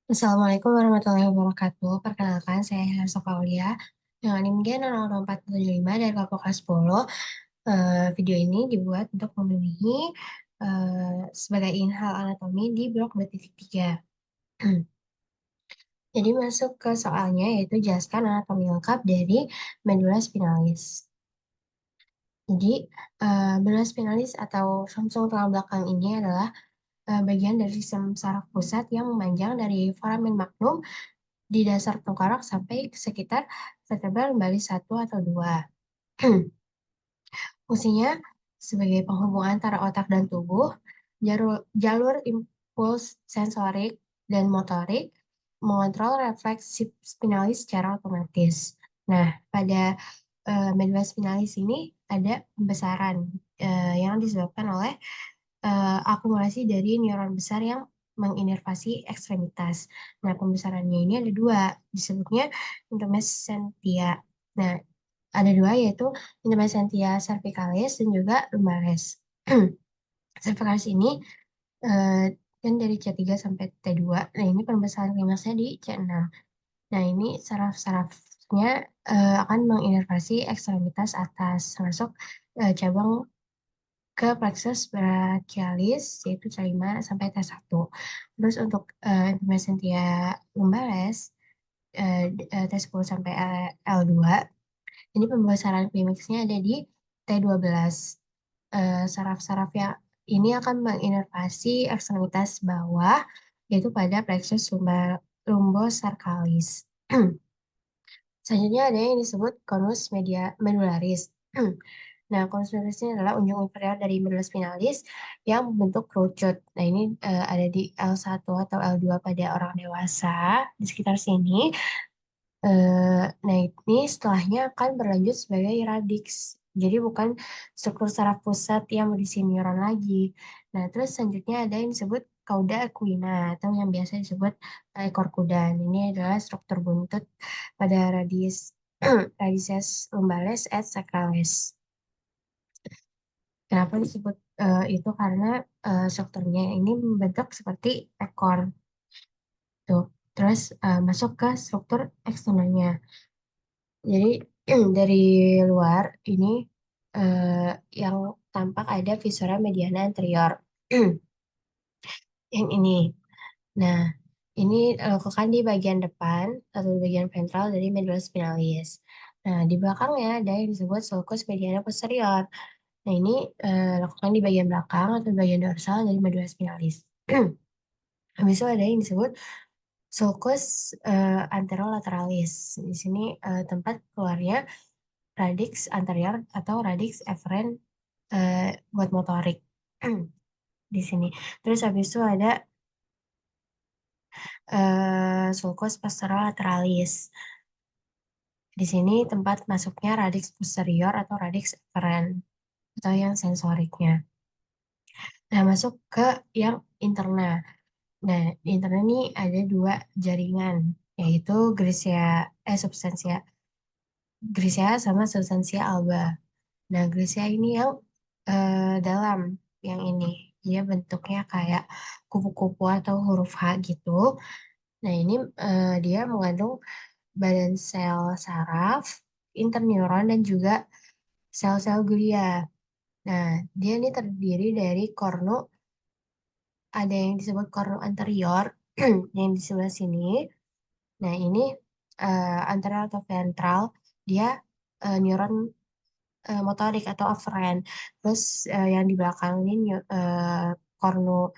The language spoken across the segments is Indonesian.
Assalamualaikum warahmatullahi wabarakatuh. Perkenalkan, saya Helsa Paulia dengan NIM 00475 dari kelompok kelas 10. Video ini dibuat untuk memenuhi sebagai hal anatomi di blok 2.3. Jadi masuk ke soalnya, yaitu jelaskan anatomi lengkap dari medula spinalis. Jadi medula spinalis atau sumsum tulang belakang ini adalah bagian dari sistem saraf pusat yang memanjang dari foramen magnum di dasar tengkorak sampai sekitar vertebra lumbalis 1 atau 2. Fungsinya sebagai penghubung antara otak dan tubuh, jalur impuls sensorik dan motorik, mengontrol refleks spinalis secara otomatis. Nah, pada medula spinalis ini ada pembesaran yang disebabkan oleh akumulasi dari neuron besar yang menginervasi ekstremitas. Nah, pembesarannya ini ada dua, disebutnya intumescentia. Nah, ada dua, yaitu intumescentia cervicalis dan juga lumbalis. Cervicalis ini eh, kan dari C3 sampai T2. Nah, ini pembesaran klimaksnya di C6. Nah, ini saraf-sarafnya akan menginervasi ekstremitas atas, termasuk cabang ke plexus brachialis, yaitu C5 sampai T1. Terus untuk Intumescentia lumbalis, T10 sampai L2, ini pembesaran klimaksnya ada di T12. Saraf-saraf yang ini akan menginervasi ekstremitas bawah, yaitu pada plexus lumbosarcalis. Selanjutnya ada yang disebut conus medularis. Nah, conus medularis ini adalah unjung inferior dari medula spinalis yang membentuk kerucut. Nah, ini ada di L1 atau L2 pada orang dewasa, di sekitar sini. Nah, ini setelahnya akan berlanjut sebagai radix. Jadi bukan struktur saraf pusat yang berisi neuron lagi. Nah, terus selanjutnya ada yang disebut cauda equina atau yang biasa disebut ekor kuda. Ini adalah struktur buntut pada radices lumbalis et sacralis. Kenapa disebut itu? Karena strukturnya ini membentuk seperti ekor. Tuh. Terus masuk ke struktur eksternalnya. Jadi dari luar ini eh, yang tampak ada viscera mediana anterior. Yang ini. Nah, ini lekukan di bagian depan atau di bagian ventral dari medula spinalis. Nah, di belakangnya ada yang disebut sulcus mediana posterior. Nah, ini lekukan di bagian belakang atau bagian dorsal dari medula spinalis. Habis itu ada yang disebut sulcus anterolateralis. Di sini tempat keluarnya radix anterior atau radix efferent buat motorik di sini. Terus habis itu ada sulcus posterolaterales. Di sini tempat masuknya radix posterior atau radix efferent atau yang sensoriknya. Nah, masuk ke yang interna. Nah, di interna ini ada dua jaringan, yaitu substansia grisea sama substansia alba. Nah, grisea ini yang dalam, yang ini. Dia bentuknya kayak kupu-kupu atau huruf H gitu. Nah, ini dia mengandung badan sel saraf, interneuron, dan juga sel-sel glia. Nah, dia ini terdiri dari kornu, ada yang disebut kornu anterior, yang di sebelah sini. Nah, ini anterior atau ventral, dia neuron motorik atau afferent. Terus yang di belakang ini kornu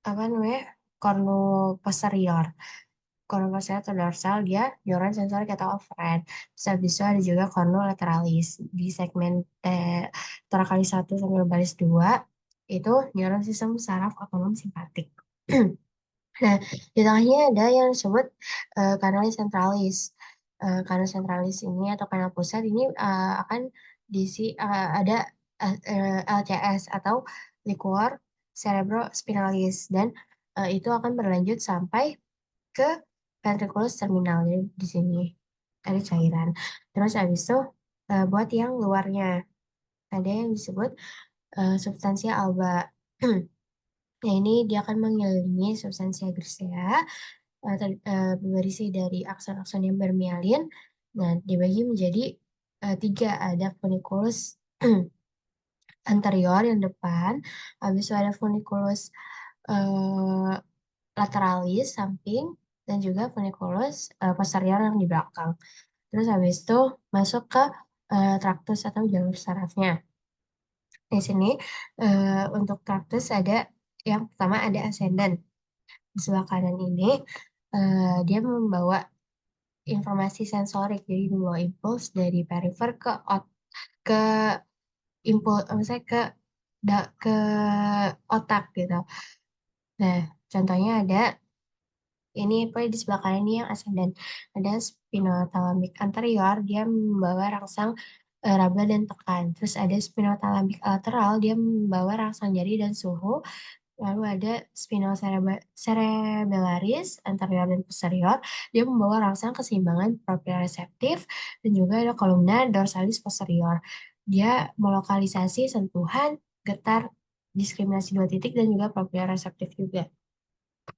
apa namanya? Kornu posterior. Kornu posterior atau dorsal dia neuron sensorik atau afferent. Terus habis itu ada juga kornu lateralis di segmen toracalis 1 sampai lumbalis 2 itu neuron sistem saraf otonom simpatik. Nah, di tengahnya ada yang disebut kanalis centralis. Kanal sentralis ini atau kanal pusat ini akan diisi ada LCS atau liquor cerebrospinalis dan itu akan berlanjut sampai ke ventriculus terminal. Jadi di sini ada cairan. Terus habis itu buat yang luarnya ada yang disebut substansia alba. Nah, ini dia akan mengelilingi substansia grisea berisi dari akson-akson yang bermialin. Nah, dibagi menjadi tiga, ada funiculus anterior yang depan, habis itu ada funiculus eh, lateralis samping, dan juga funiculus posterior yang di belakang. Terus habis itu masuk ke traktus atau jalur sarafnya. Di sini untuk traktus ada yang pertama ada ascendant. Di sebelah kanan ini dia membawa informasi sensorik, jadi membawa impuls dari perifer ke impuls, misalnya ke otak gitu. Nah, contohnya ada ini apa di sebelah kanan ini yang ascendant. Ada spinothalamic anterior, dia membawa rangsang raba dan tekan. Terus ada spinothalamic lateral, dia membawa rangsang jari dan suhu. Lalu ada cerebellaris anterior dan posterior, dia membawa rangsang keseimbangan proprioceptif, dan juga ada kolumna dorsalis posterior. Dia melokalisasi sentuhan, getar, diskriminasi dua titik, dan juga proprioceptif juga.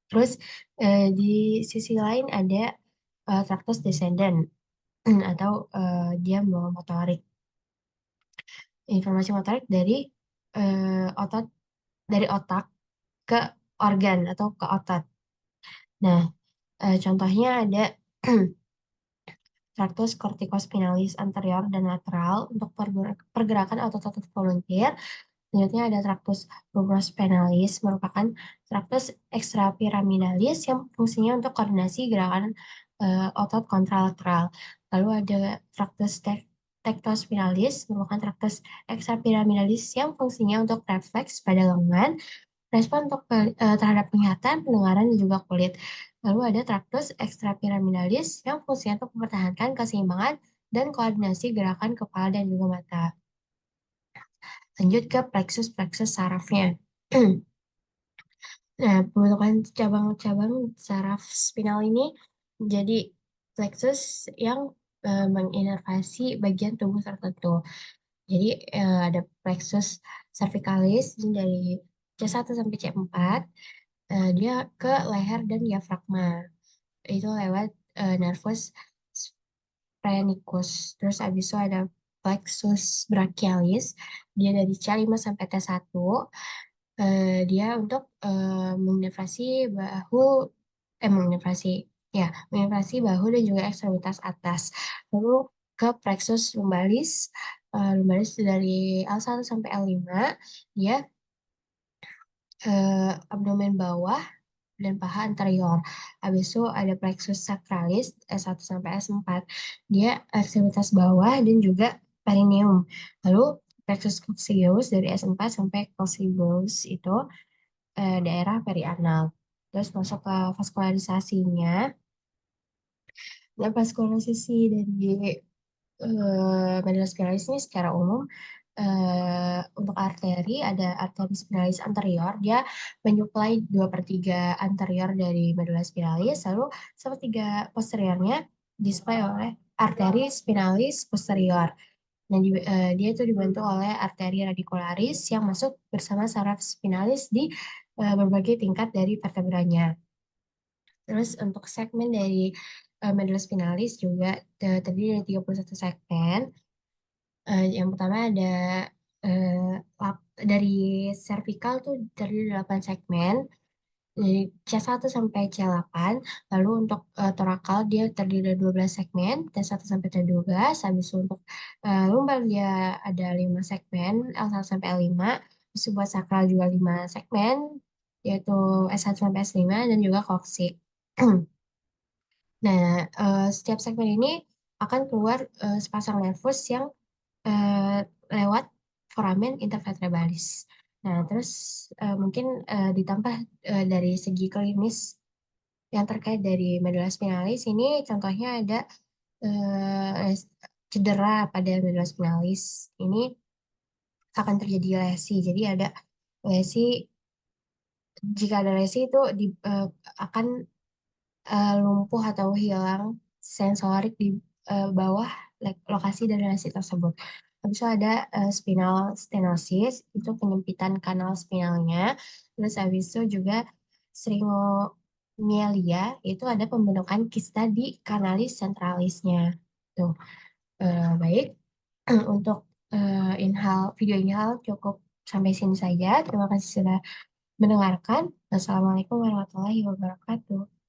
Terus di sisi lain ada traktus descendant atau dia membawa motorik, informasi motorik otot dari otak ke organ atau ke otot. Nah, contohnya ada traktus corticospinalis anterior dan lateral untuk pergerakan otot-otot volunteer. Selanjutnya ada traktus rubrospinalis merupakan traktus ekstrapyramidales yang fungsinya untuk koordinasi gerakan otot kontralateral. Lalu ada traktus tectospinalis merupakan traktus ekstrapyramidales yang fungsinya untuk refleks pada lengan, respon untuk terhadap penglihatan, pendengaran, dan juga kulit. Lalu ada traktus ekstrapyramidales yang fungsinya untuk mempertahankan keseimbangan dan koordinasi gerakan kepala dan juga mata. Lanjut ke plexus-plexus sarafnya. Nah, pembentukan cabang-cabang saraf spinal ini jadi plexus yang menginervasi bagian tubuh tertentu. Jadi ada plexus cervicalis dari C1 sampai C4, dia ke leher dan diafragma. Itu lewat nervus sphrenicus. Terus habis itu ada plexus brachialis, dia dari C5 sampai T1. Dia untuk menginnervasi bahu, menginnervasi, ya, menginnervasi bahu dan juga ekstremitas atas. Lalu ke plexus lumbalis, lumbalis dari L1 sampai L5, dia abdomen bawah dan paha anterior. Habis itu ada plexus sacralis S1 sampai S4. Dia ekstremitas bawah dan juga perineum. Lalu plexus coccygeus dari S4 sampai coccygeus itu daerah perianal. Terus masuk ke vaskularisasinya. Nah, vaskularisasi dari medulla spinalis ini secara umum untuk arteri ada arteri spinalis anterior, dia menyuplai 2/3 anterior dari medulla spinalis, lalu 1/3 posteriornya disuplai oleh arteri spinalis posterior. Nah, dia itu dibantu oleh arteri radicularis yang masuk bersama saraf spinalis di berbagai tingkat dari vertebranya. Terus untuk segmen dari medulla spinalis juga terdiri dari 31 segmen. Yang pertama ada dari cervical tuh terdiri dari 8 segmen, dari C1 sampai C8. Lalu untuk torakal dia terdiri dari 12 segmen, T1 sampai T12. Habis itu untuk lumbar dia ada 5 segmen, L1 sampai L5. Terus buat sakral juga 5 segmen, yaitu S1 sampai S5 dan juga koksik. Nah, setiap segmen ini akan keluar sepasang nervus yang eh, lewat foramen intervertebralis. Nah, terus mungkin ditambah dari segi klinis yang terkait dari medulla spinalis ini, contohnya ada cedera pada medulla spinalis. Ini akan terjadi lesi. Jadi ada lesi, jika ada lesi itu akan lumpuh atau hilang sensorik di bawah lokasi dari lesi tersebut. Habis itu ada spinal stenosis, itu penyempitan kanal spinalnya. Terus habis itu juga sringomialia, itu ada pembentukan kista di kanalis centralisnya. Tuh, baik. Untuk video inhal cukup sampai sini saja. Terima kasih sudah mendengarkan. Wassalamualaikum warahmatullahi wabarakatuh.